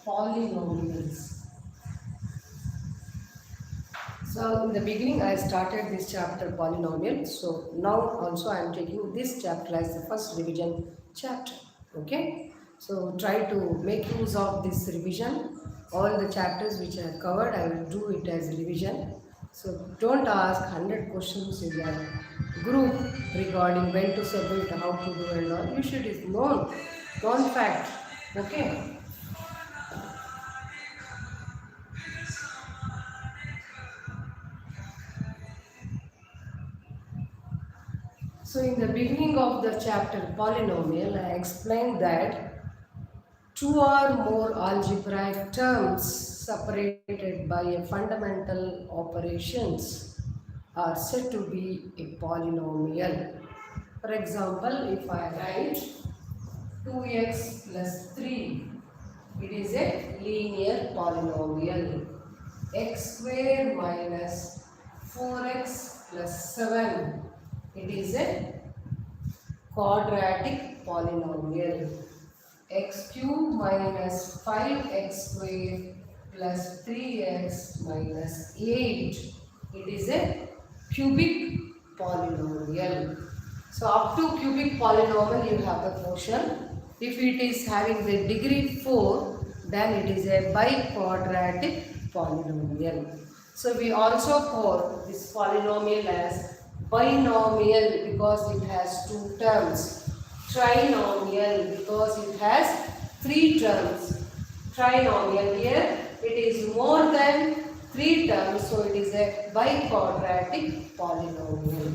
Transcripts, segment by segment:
polynomials. So in the beginning I started this chapter polynomial. So now also I am taking this chapter as the first revision chapter. Okay. So try to make use of this revision. All the chapters which I have covered, I will do it as revision. So don't ask 100 questions in your group regarding when to submit, how to do and all. You should know fact. Okay. So in the beginning of the chapter polynomial, I explained that two or more algebraic terms separated by a fundamental operations are said to be a polynomial. For example, if I write 2x plus 3, it is a linear polynomial. X square minus 4x plus 7, it is a quadratic polynomial. X cube minus 5x square plus 3x minus 8, it is a cubic polynomial. So up to cubic polynomial you have the quotient. If it is having the degree 4, then it is a biquadratic polynomial. So we also call this polynomial as binomial because it has two terms. Trinomial because it has three terms. Trinomial, here it is more than three terms, so it is a biquadratic polynomial.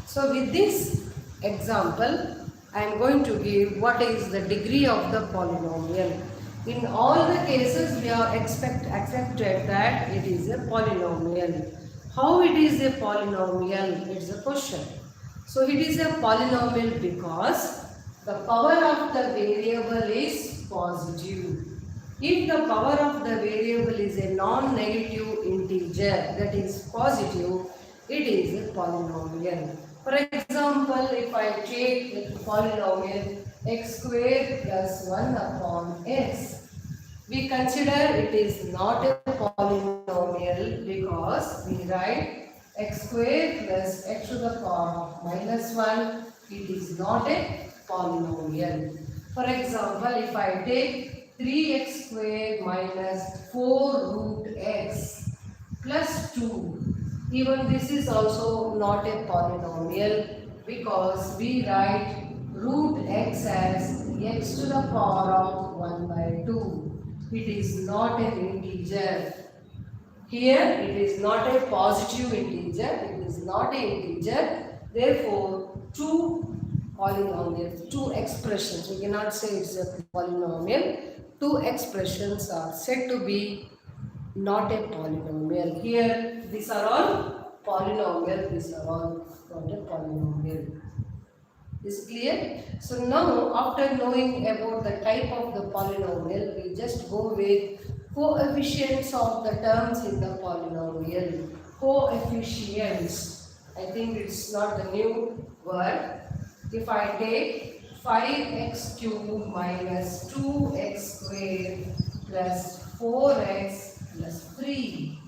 So with this example, I am going to give what is the degree of the polynomial. In all the cases, we are accepted that it is a polynomial. How it is a polynomial? It's a question. So it is a polynomial because the power of the variable is positive. If the power of the variable is a non-negative integer, that is positive, it is a polynomial. For example, if I take a polynomial x square plus 1 upon x, we consider it is not a polynomial because we write x square plus x to the power of minus 1, it is not a polynomial. For example, if I take 3x square minus 4 root x plus 2, even this is also not a polynomial because we write root x as x to the power of 1 by 2. It is not an integer. Here it is not a positive integer, it is not an integer. Therefore, two polynomials, two expressions, we cannot say it's a polynomial. Two expressions are said to be not a polynomial. Here these are all polynomial, these are all not a polynomial. Is clear? So now after knowing about the type of the polynomial, we just go with coefficients of the terms in the polynomial. Coefficients. I think it's not the new word. If I take 5x cube minus 2x square plus 4x plus 3.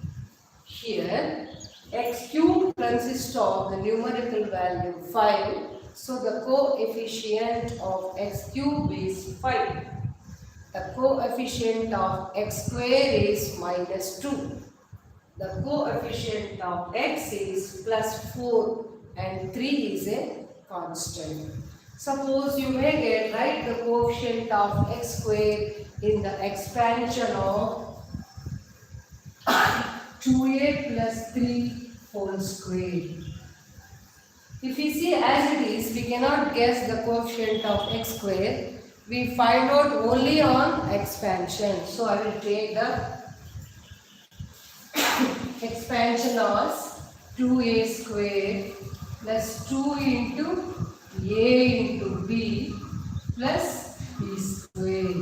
Here x cube consists of the numerical value 5. So the coefficient of x cube is 5. The coefficient of x square is minus 2. The coefficient of x is plus 4 and 3 is a constant. Suppose you may write the coefficient of x square in the expansion of 2a plus 3 whole square. If we see as it is, we cannot guess the coefficient of x square. We find out only on expansion. So I will take the expansion as 2a square plus 2 into a into b plus b square.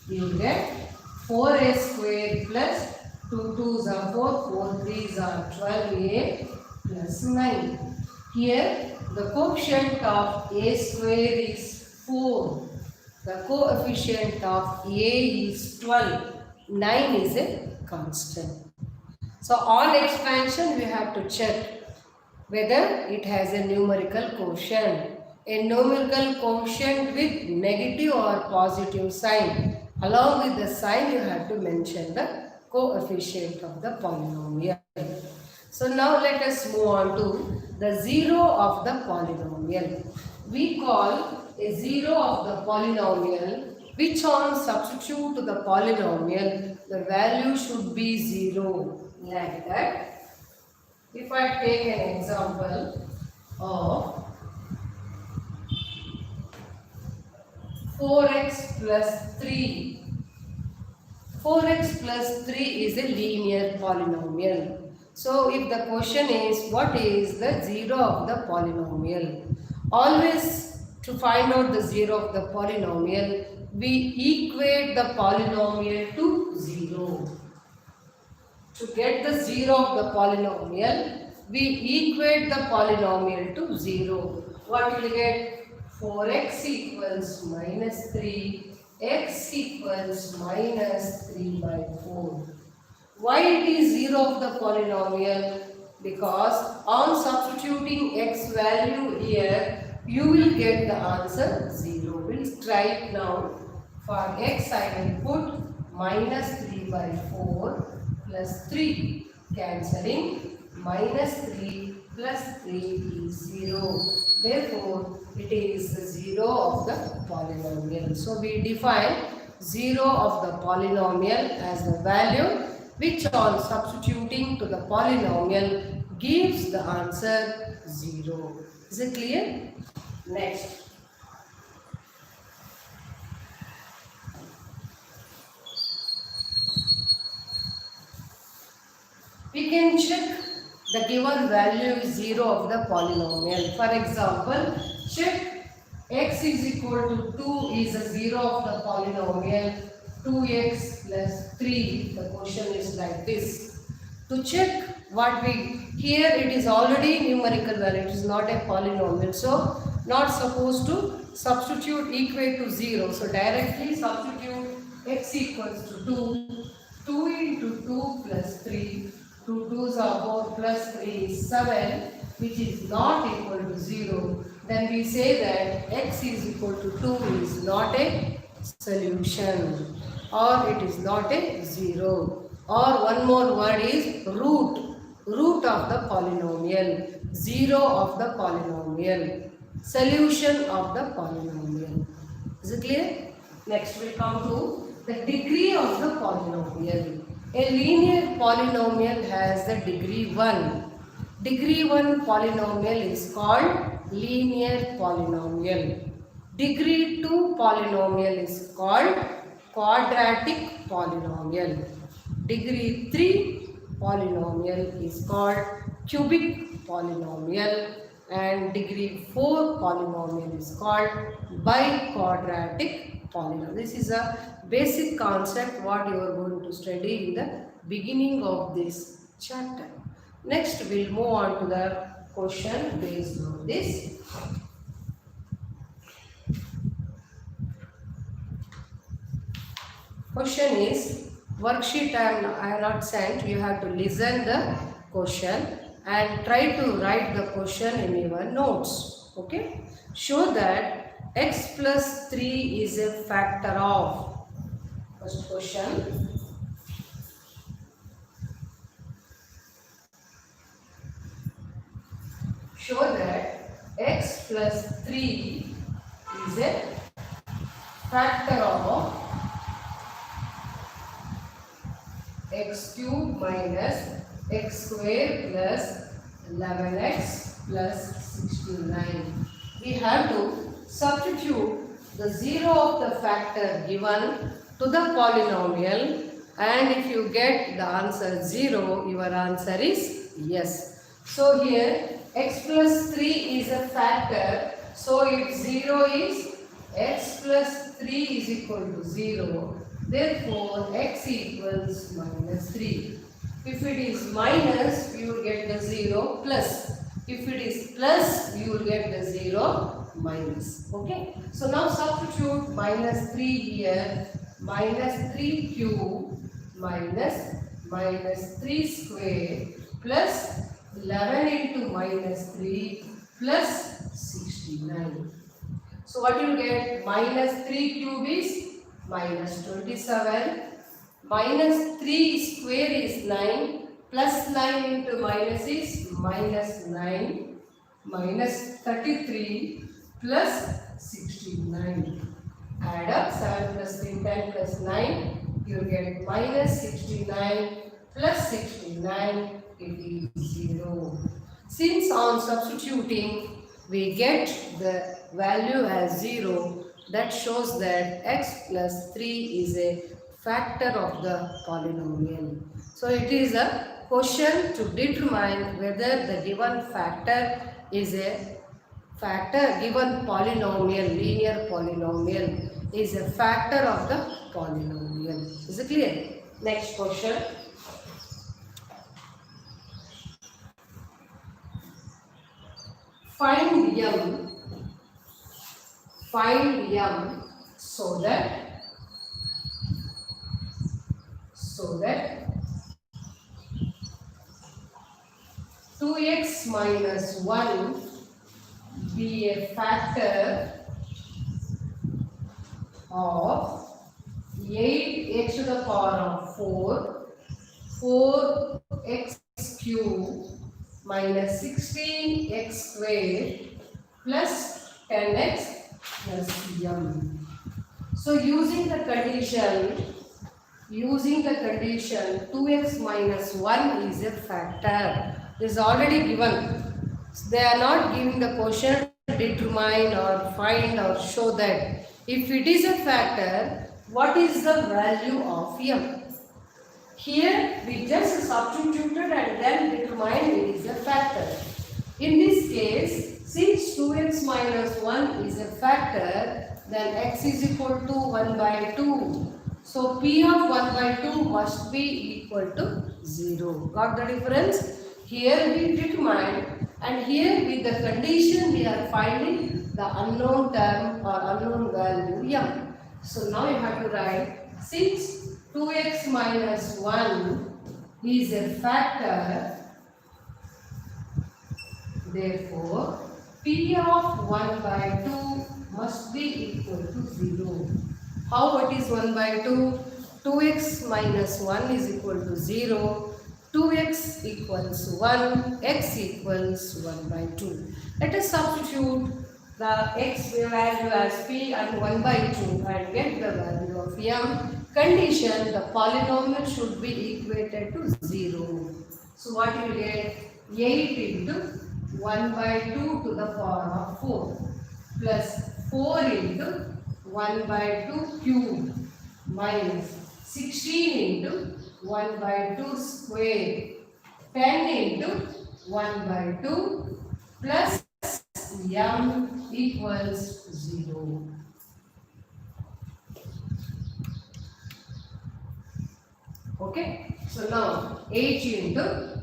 You will get 4a square plus 2 2s are 4, 4 3s are 12a plus 9. Here the coefficient of a square is 4. The coefficient of a is 12. 9 is a constant. So on expansion we have to check whether it has a numerical quotient. A numerical quotient with negative or positive sign. Along with the sign you have to mention the coefficient of the polynomial. So now let us move on to the zero of the polynomial. We call a zero of the polynomial which on substitute to the polynomial the value should be 0 like that. If I take an example of 4x plus 3. 4x plus 3 is a linear polynomial. So if the question is what is the zero of the polynomial? Always to find out the zero of the polynomial, we equate the polynomial to 0. To get the zero of the polynomial, we equate the polynomial to 0. What will you get? 4x equals minus 3, x equals minus 3 by 4. Why it is 0 of the polynomial? Because on substituting x value here, you will get the answer 0. We'll try it now. For x I will put minus 3 by 4 plus 3. Cancelling, minus 3 plus 3 is 0. Therefore, it is the 0 of the polynomial. So, we define 0 of the polynomial as the value which on substituting to the polynomial gives the answer 0. Is it clear? Next. We can check the given value is 0 of the polynomial. For example, check x is equal to 2 is a 0 of the polynomial 2x plus 3. The question is like this. To check what we, here it is already numerical value, it is not a polynomial. So, not supposed to substitute equate to 0. So, directly substitute x equals to 2. 2 into 2 plus 3. 2 2s are 4 plus 3 is 7, which is not equal to 0. Then we say that x is equal to 2 is not a solution, or it is not a 0. Or one more word is root. Root of the polynomial. 0 of the polynomial. Solution of the polynomial. Is it clear? Next we come to the degree of the polynomial. A linear polynomial has the degree 1. Degree 1 polynomial is called linear polynomial. Degree 2 polynomial is called quadratic polynomial. Degree 3 polynomial is called cubic polynomial, and degree 4 polynomial is called biquadratic polynomial. This is a basic concept what you are going to study in the beginning of this chapter. Next we will move on to the question based on this. Question is, worksheet I have not sent, you have to listen the question and try to write the question in your notes. Okay? Show that x plus 3 is a factor of, first question, show that x plus 3 is a factor of x cube minus x square plus 11x plus 69. We have to substitute the 0 of the factor given to the polynomial, and if you get the answer 0, your answer is yes. So here x plus 3 is a factor, so if 0 is x plus 3 is equal to 0. Therefore, x equals minus 3. If it is minus, you will get the 0 plus. If it is plus, you will get the 0 minus. Okay. So now substitute minus 3 here. Minus 3 cube minus 3 square plus 11 into minus 3 plus 69. So what you get? Minus 3 cube is minus 27. Minus 3 square is 9. Plus 9 into minus is minus 9. Minus 33 plus 69. Add up 7 plus 3, 10 plus 9. You get minus 69 plus 69. It is 0. Since on substituting we get the value as 0, that shows that x plus 3 is a factor of the polynomial. So it is a question to determine whether the given factor is a factor, given polynomial, linear polynomial is a factor of the polynomial. Is it clear? Next question. Find m so that 2x minus 1 be a factor of 8x to the power of 4x cube minus 16x square plus 10x plus m. So using the condition 2x minus 1 is a factor. This is already given. They are not giving the question determine or find or show that. If it is a factor, what is the value of m? Here we just substituted and then determined it is a factor. In this case, since 2x minus 1 is a factor, then x is equal to 1 by 2. So p of 1 by 2 must be equal to 0. Got the difference? Here we determined, and here with the condition we are finding the unknown term or unknown value m. So now you have to write, since 2x minus 1 is a factor, therefore p of 1 by 2 must be equal to 0. How it is 1 by 2? 2x minus 1 is equal to 0. 2x equals 1, x equals 1 by 2. Let us substitute the x value as p and 1 by 2 and get the value of m. Condition, the polynomial should be equated to 0. So what you get? 8 into 1 by 2 to the power of 4 plus 4 into 1 by 2 cube minus 16 into 1 by 2 square, 10 into 1 by 2 plus m equals 0. Okay, so now 8 into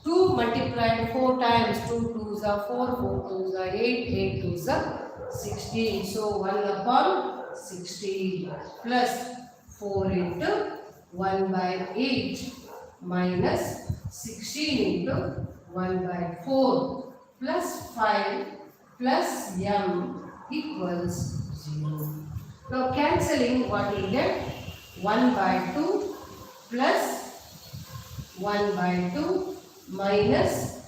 2 multiplied 4 times, 2 2s are 4, 4 2s are 8, 8 2s are 16. So 1 upon 16 plus 4 into 1 by 8 minus 16 into 1 by 4 plus 5 plus m equals 0. Now cancelling, what will get? 1 by 2 plus 1 by 2 minus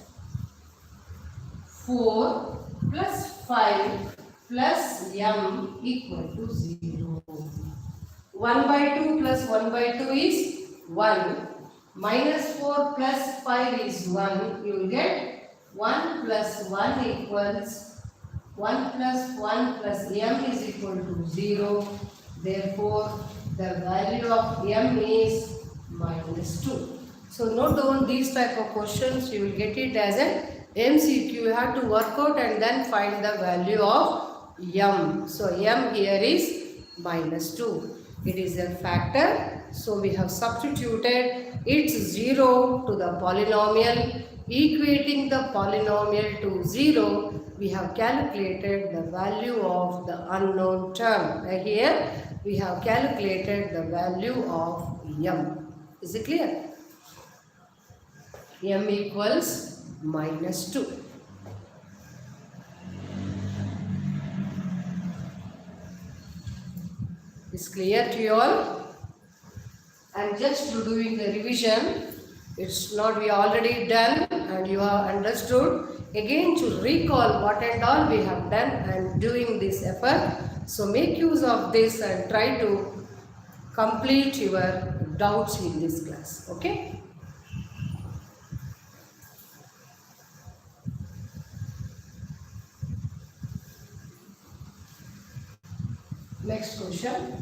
4 plus 5 plus m equal to 0. 1 by 2 plus 1 by 2 is 1. Minus 4 plus 5 is 1. You will get 1 plus 1 equals 1 plus 1 plus m is equal to 0. Therefore, the value of m is minus 2. So note down these type of questions. You will get it as an MCQ. You have to work out and then find the value of m. So m here is minus 2. It is a factor. So we have substituted its 0 to the polynomial. Equating the polynomial to 0, we have calculated the value of the unknown term. Here we have calculated the value of m. Is it clear? M equals -2. Is clear to you all? I am just doing the revision. It's not we already done and you have understood. Again to recall what and all we have done and doing this effort. So make use of this and try to complete your doubts in this class. Okay? Next question.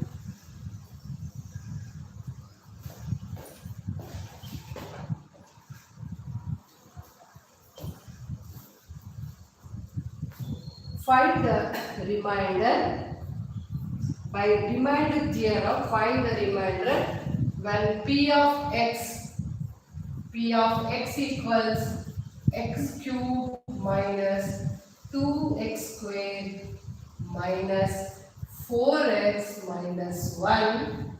Find the remainder. By remainder theorem, find the remainder when p of x equals x cube minus 2x squared minus 4x minus 1,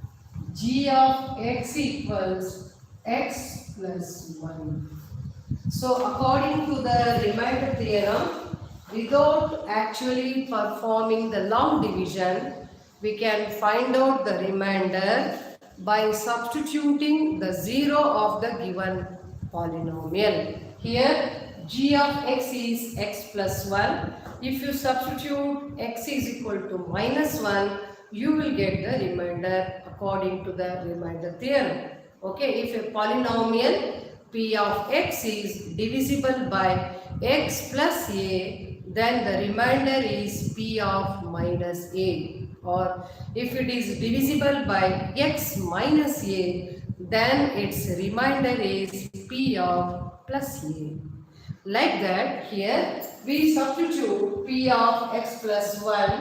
g of x equals x plus 1. So according to the remainder theorem, without actually performing the long division, we can find out the remainder by substituting the 0 of the given polynomial. Here g of x is x plus 1. If you substitute x is equal to -1, you will get the remainder according to the remainder theorem. Okay, if a polynomial p of x is divisible by x plus a, then the remainder is p of minus a. Or if it is divisible by x minus a, then its remainder is p of plus a. Like that, here we substitute p of x plus 1,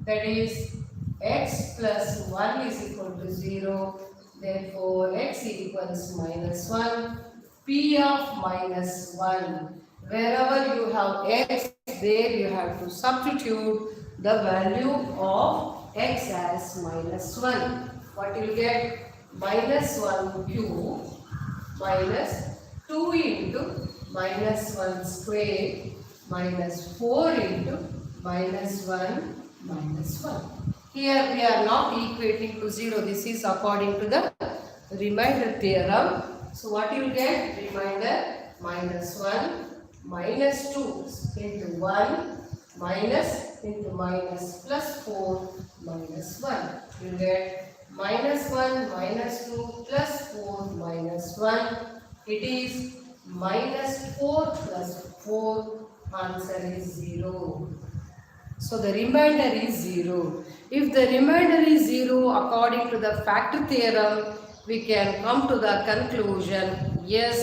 that is x plus 1 is equal to 0. Therefore, x equals -1, p of -1. Wherever you have x, there you have to substitute the value of x as -1. What you get? -1 cube minus 2 into -1 square minus 4 into -1 minus 1. Here we are not equating to 0. This is according to the remainder theorem. So what you will get? Remainder -1 minus 2 into 1 minus into minus plus 4 minus 1. You will get -1 minus 2 plus 4 minus 1. It is -4 plus 4. Answer is 0. So the remainder is 0. If the remainder is 0 according to the factor theorem, we can come to the conclusion, yes,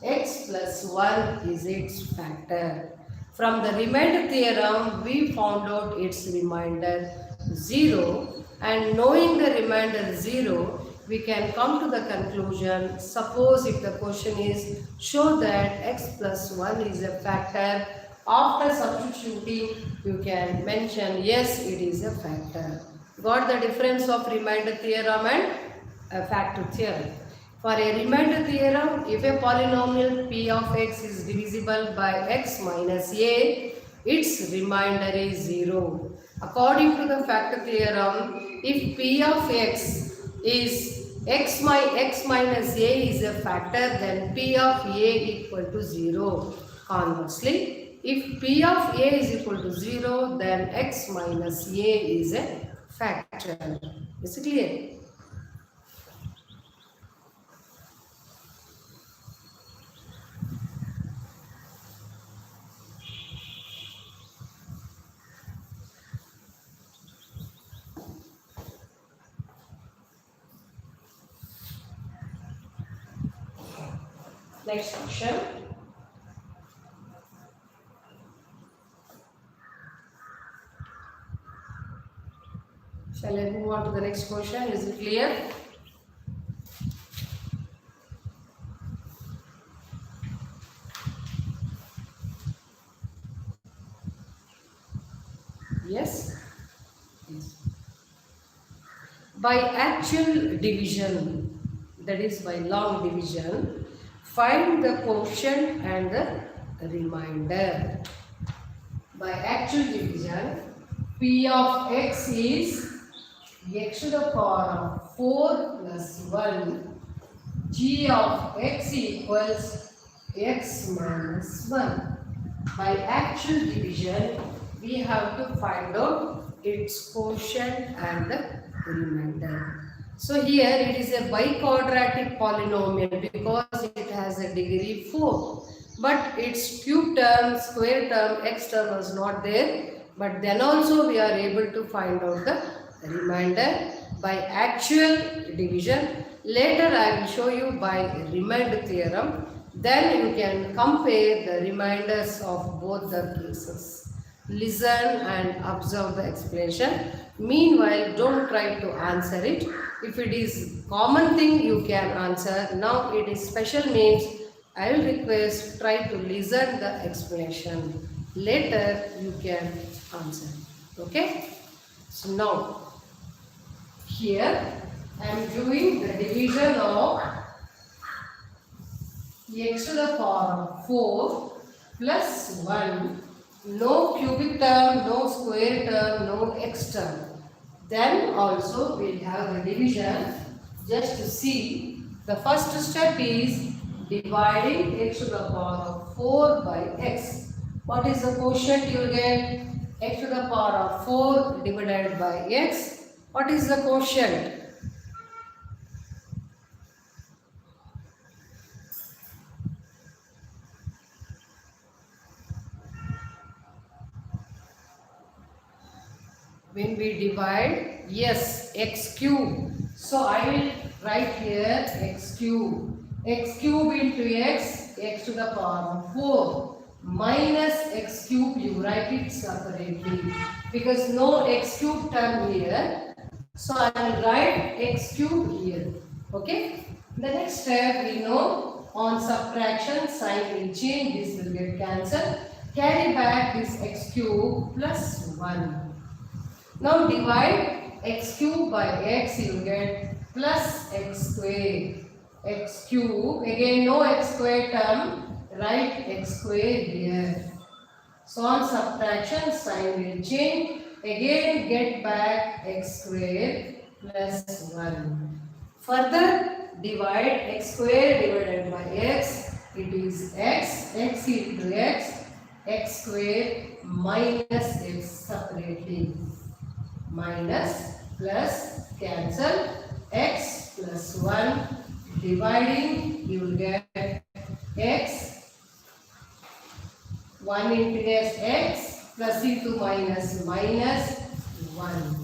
x plus 1 is its factor. From the remainder theorem, we found out its remainder 0, and knowing the remainder 0, we can come to the conclusion, suppose if the question is, show that x plus 1 is a factor. After substituting, you can mention, yes, it is a factor. Got the difference of remainder theorem and a factor theorem. For a remainder theorem, if a polynomial p of x is divisible by x minus a, its remainder is 0. According to the factor theorem, if p of x is x minus a is a factor, then p of a equal to 0. Conversely, if p of a is equal to 0, then x minus a is a factor. Is it clear? Next question. Shall I move on to the next question? Is it clear? Yes? Yes. By actual division, that is by long division, find the quotient and the remainder. By actual division, P of x is x to the power of 4 plus 1. G of x equals x minus 1. By actual division, we have to find out its quotient and the remainder. So here it is a biquadratic polynomial because it has a degree 4. But its cube term, square term, x term was not there. But then also we are able to find out the remainder by actual division. Later I will show you by remainder theorem. Then you can compare the remainders of both the cases. Listen and observe the explanation. Meanwhile, don't try to answer it. If it is common thing, you can answer. Now it is special means I will request try to listen the explanation. Later you can answer. Okay? So now here I am doing the division of x to the power of 4 plus 1. No cubic term, no square term, no x term. Then also we will have the division. Just to see, the first step is dividing x to the power of 4 by x. What is the quotient you will get? X to the power of 4 divided by x. What is the quotient? When we divide, yes, x cube. So I will write here x cube. X cube into x, x to the power of 4 minus x cube, you write it separately because no x cube term here. So I will write x cube here. Okay. The next step we know on subtraction sign will change, this will get cancelled. Carry back this x cube plus 1. Now divide x cube by x, you will get plus x square. X cube, again no x square term, write x square here. So on subtraction sign will change, again get back x square plus 1. Further divide x square divided by x, it is x into x square minus x separately. Minus plus cancel x plus 1 dividing, you will get x 1 into x plus into minus 1.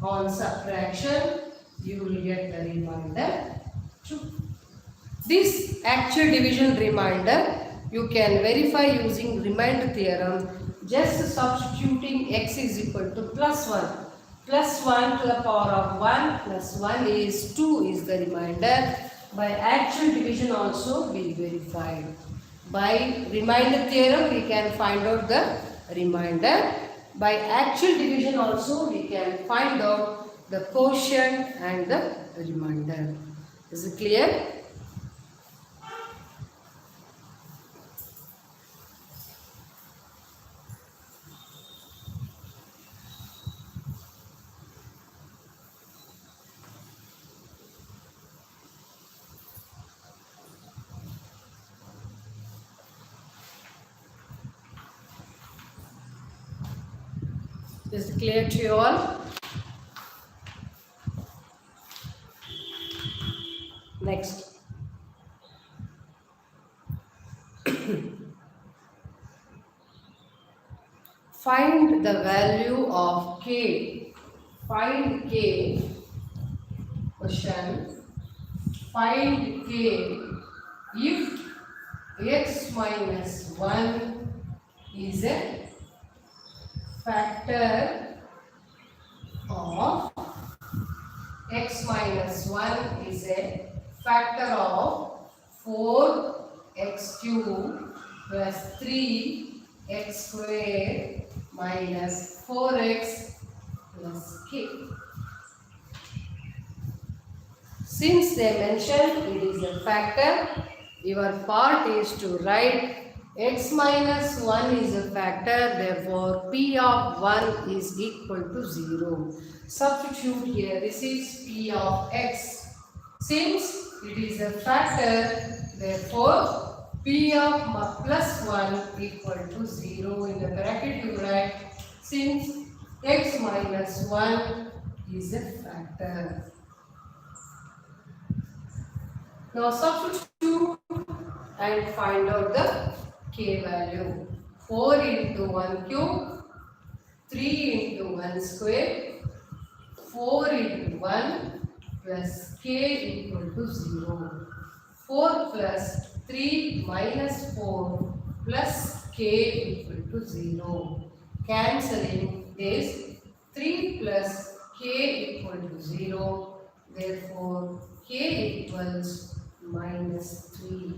On subtraction you will get the remainder 2. This actual division remainder you can verify using remainder theorem. Just substituting x is equal to plus 1. Plus 1 to the power of 1 plus 1 is 2 is the remainder. By actual division also we verified. By remainder theorem we can find out the remainder. By actual division also we can find out the quotient and the remainder. Is it clear? Is it clear to you all? Next. Find the value of k. Find k. Question. Find k if x minus 1 is a factor of x minus 1 is a factor of 4x cube plus 3x square minus 4x plus k. Since they mentioned it is a factor, your part is to write x minus 1 is a factor, therefore p of 1 is equal to 0. Substitute here, this is p of x. Since it is a factor, therefore p of plus 1 equal to 0. In the bracket you write, since x minus 1 is a factor. Now substitute and find out the k value. 4 into 1 cube, 3 into 1 square, 4 into 1 plus k equal to 0. 4 plus 3 minus 4 plus k equal to 0. Cancelling this, 3 plus k equal to 0. Therefore, k equals minus 3.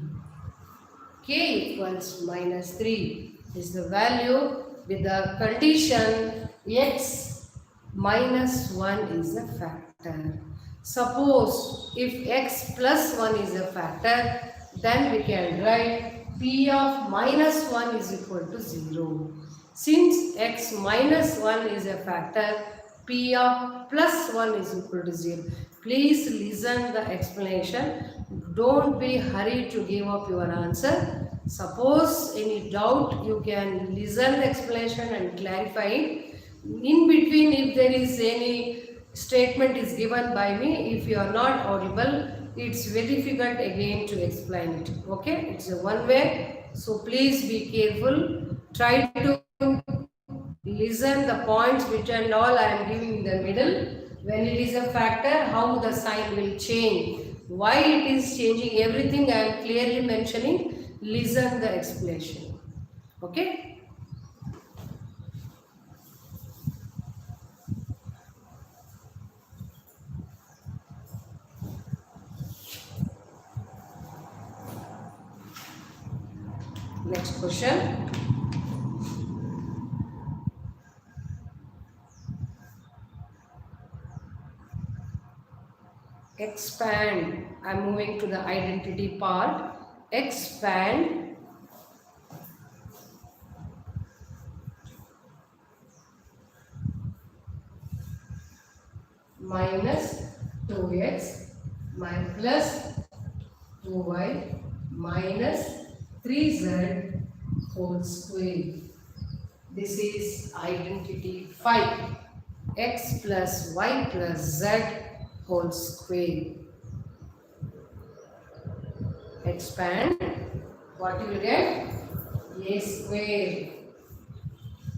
K equals minus 3 is the value with the condition x minus 1 is a factor. Suppose if x plus 1 is a factor, then we can write p of minus 1 is equal to 0. Since x minus 1 is a factor, p of plus 1 is equal to 0. Please listen the explanation. Don't be hurried to give up your answer. Suppose any doubt, you can listen the explanation and clarify it. In between, if there is any statement is given by me, if you are not audible, it's very difficult again to explain it. Okay, it's a one way. So please be careful. Try to listen the points which and all I am giving in the middle. When it is a factor, how the sign will change, why it is changing, everything I am clearly mentioning. Listen the explanation. Okay. Next question. Expand. I am moving to the identity part. Expand minus 2x plus 2y minus 3z whole square. This is identity 5. X plus y plus z whole square. Expand. What you will get? A square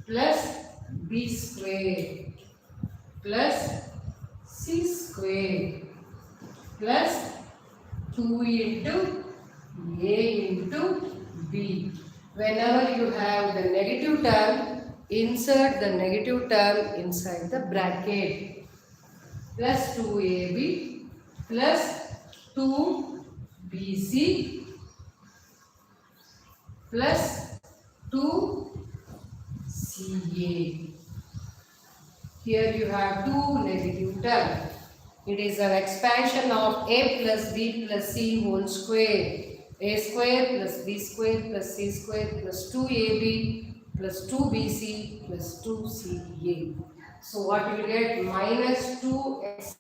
plus b square plus c square plus 2 into a into b. Whenever you have the negative term, insert the negative term inside the bracket. Plus 2ab plus 2bc plus 2ca. Here you have two negative terms. It is an expansion of a plus b plus c whole square. A square plus b square plus c square plus 2ab plus 2bc plus 2ca. So what you will get? Minus 2x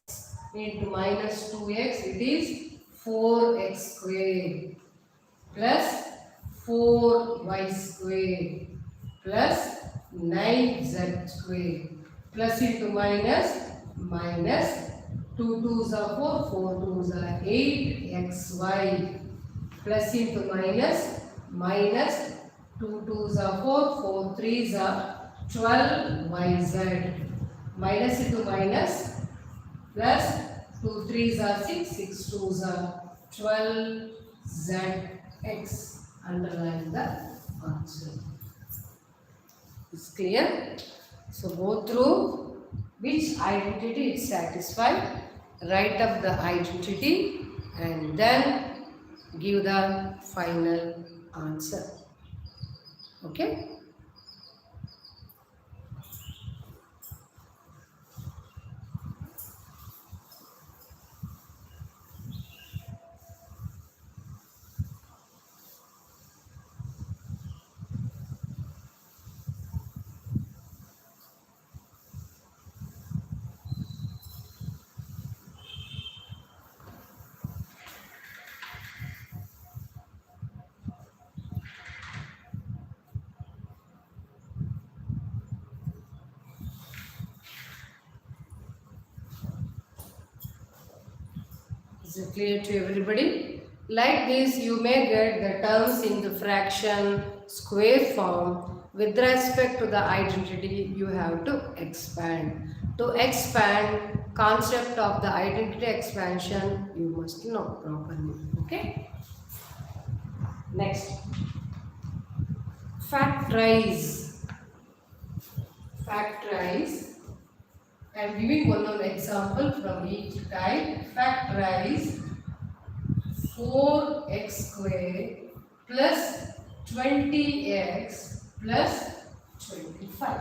into minus 2x, it is 4x square plus 4y square plus 9z square plus into minus minus 2 2s are 4, 4 2s are 8xy plus into minus minus 2 2s are 4, 4 3s are 12yz minus into minus plus 2 3s are 6, 6 2s are 12zx. Underline the answer. It's clear? So go through which identity is satisfied, write up the identity and then give the final answer. Okay? Is it clear to everybody? Like this, you may get the terms in the fraction square form. With respect to the identity, you have to expand. To expand concept of the identity expansion, you must know properly. Okay? Next, factorize. Factorize. I am giving one example from each type. Factorize 4x square plus 20x plus 25.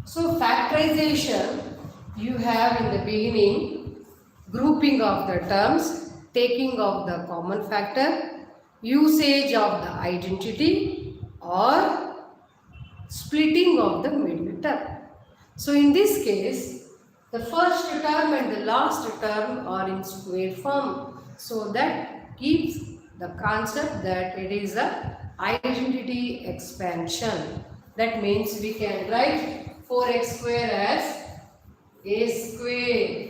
So factorization, you have in the beginning grouping of the terms, taking of the common factor, usage of the identity, or splitting of the middle term. So in this case, the first term and the last term are in square form. So that keeps the concept that it is a identity expansion. That means we can write 4x square as a square.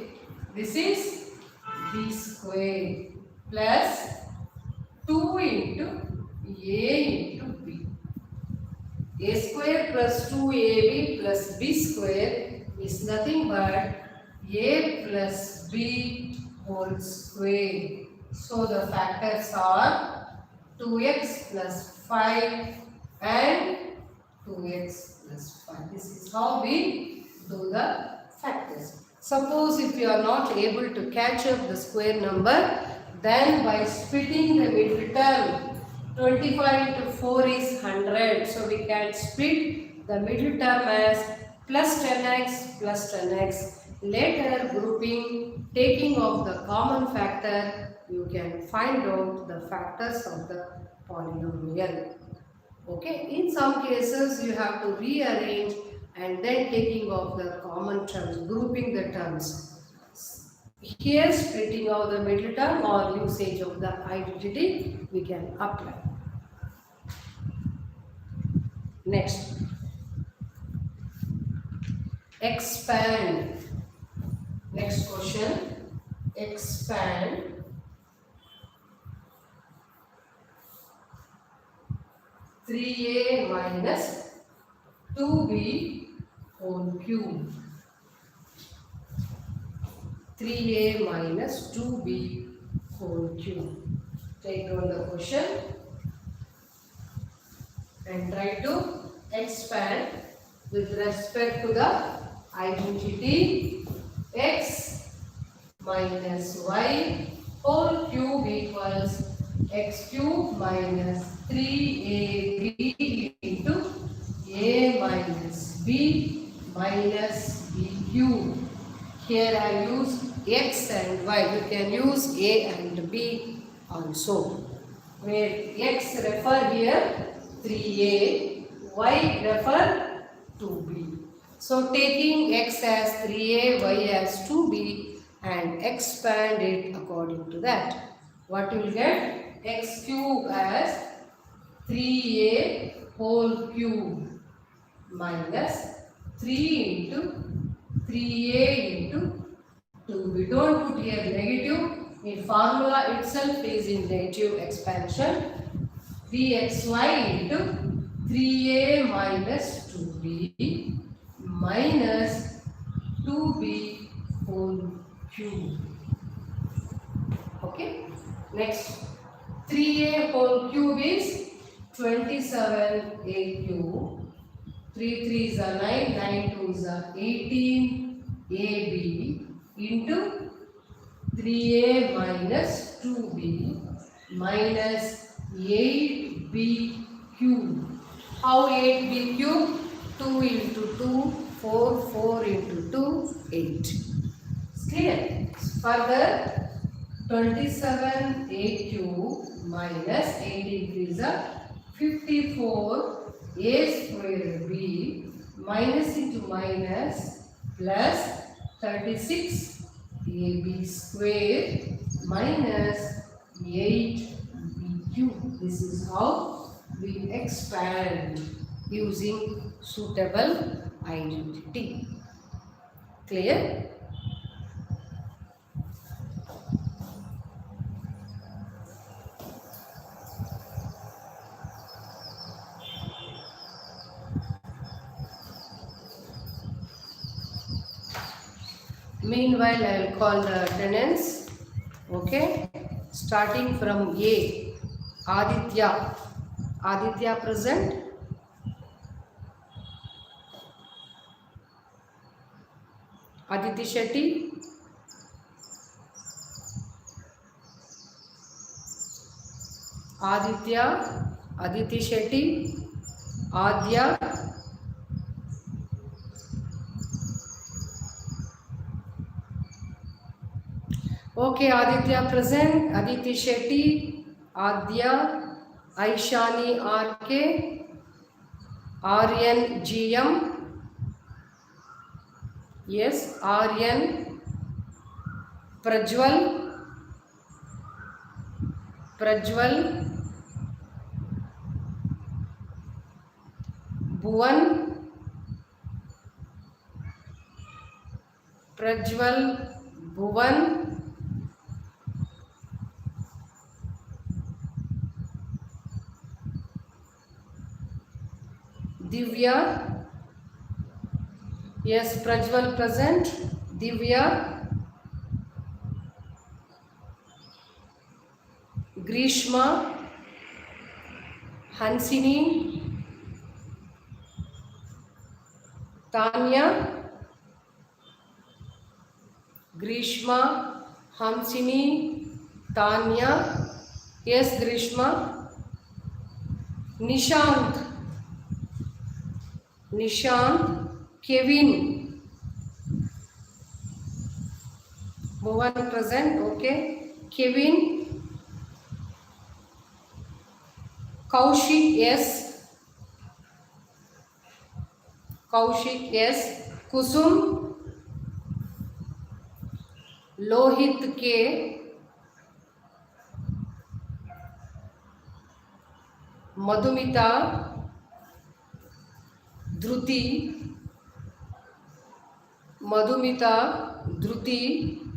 This is b square plus 2 into a into b. A square plus 2ab plus b square is nothing but a plus b whole square. So the factors are 2x plus 5 and 2x plus 5. This is how we do the factors. Suppose if you are not able to catch up the square number, then by splitting the middle term, 25 into 4 is 100. So we can split the middle term as plus 10x plus 10x. Later grouping, taking of the common factor, you can find out the factors of the polynomial. Okay, in some cases you have to rearrange and then taking of the common terms, grouping the terms. Here splitting of the middle term or usage of the identity we can apply. Next, expand. Next question, expand 3a minus 2b whole cube. 3a minus 2b whole cube. Take down the question and try to expand with respect to the identity x minus y whole cube equals x cube minus 3ab into a minus b minus b cube. Here I use x and y. You can use a and b also. Where x refer here 3a, y refer 2b. So taking x as 3a, y as 2b and expand it according to that. What you will get? X cube as 3a whole cube minus 3 into 3a into 2. We don't put here negative. The formula itself is in negative expansion. 3xy into 3a minus 2b minus 2b whole cube. Okay. Next, 3a whole cube is 27a cube. 3 3s are 9, 9 2s are 18 ab into 3a minus 2b minus 8b cube. How 8b cube? 2 into 2, 4, 4 into 2, 8. Clear? Further, 27a cube minus 18 is a 54 a square b minus into minus plus 36 ab square minus 8b cube. This is how we expand using suitable identity. Clear? Meanwhile, I will call the attendance. Okay. Starting from A. Aditya. Aditya present. Aditi Shetty. Aditya. Aditi Shetty. Adya. Okay, Aditya present. Aditi Shetty. Adya. Aishani RK. Aryan GM. Yes, Aryan. Prajwal. Prajwal. Bhuvan. Prajwal. Bhuvan. Divya. Yes, Prajwal present. Divya. Grishma. Hansini. Tanya. Grishma. Hansini. Tanya. Yes, Grishma. Nishant. Nishant. Kevin. Bhuvan present. Okay. Kevin. Kaushik. Yes. Kaushik. Yes. Kusum. Lohit K. Madhumita. Dhruti. Madhumita. Dhruti.